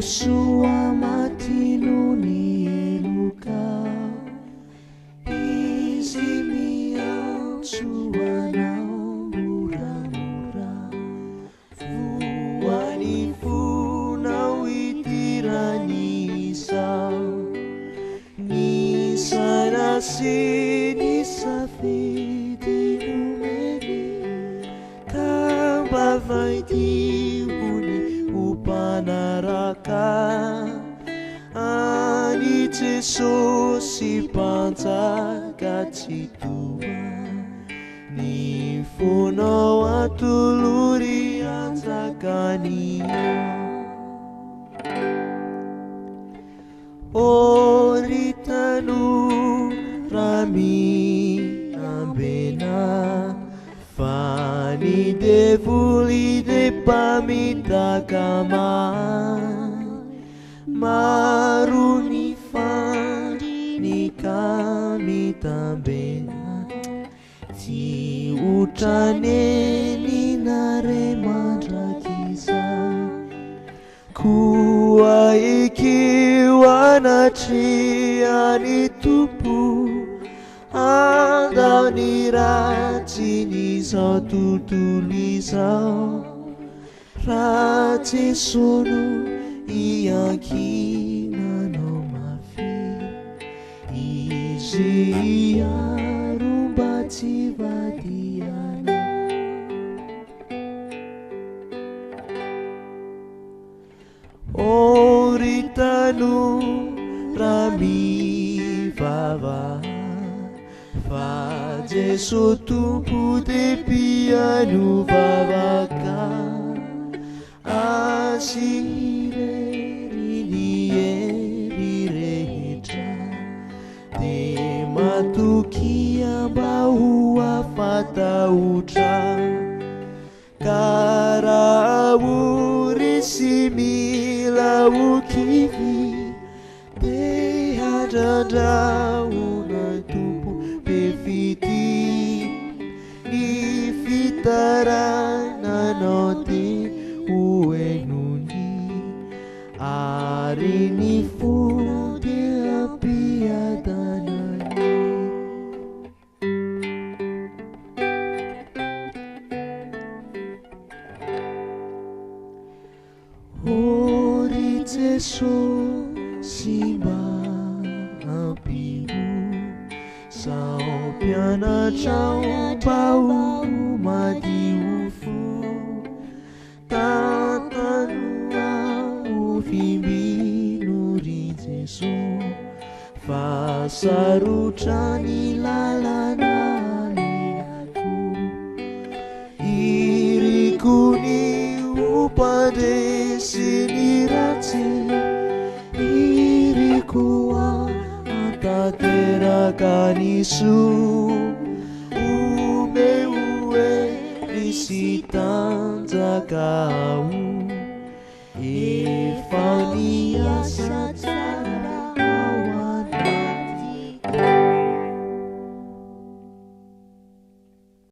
Sua matino ni eluka izimian sua na mura-mura fuani funa witirani Nisa nasi nisa fiti numeri Kamba vaiti uni upanaraka Ani teso si panta katsitua Ni funo watuluri antakania Oritanu rami ambena Fani devuli de pamita kama Maruni fani kami tambena Ti utane ni nare madrakiza Kuwa ikiwa na triani tupu Anda nirati nizo tutuliza Rati sunu iyakina no mafi Izi ya rumbati vadiana Oritanu rami vava Faje sotumpu de pianu vavaka Asire rirehetra De matukia bahua fata utra Karauri simila ukivi De hadada una tupu pefiti Ifitara na note uenuni Arini fude apiadanani Oriteso simba apimu Sao piana chau pau madi ufu Tatanua ufimbi nuriteso Fasarutrani lalanani aku Irikuni upade sinirati Irikuwa atatera kanisu Ume ue risitanta kau Ifan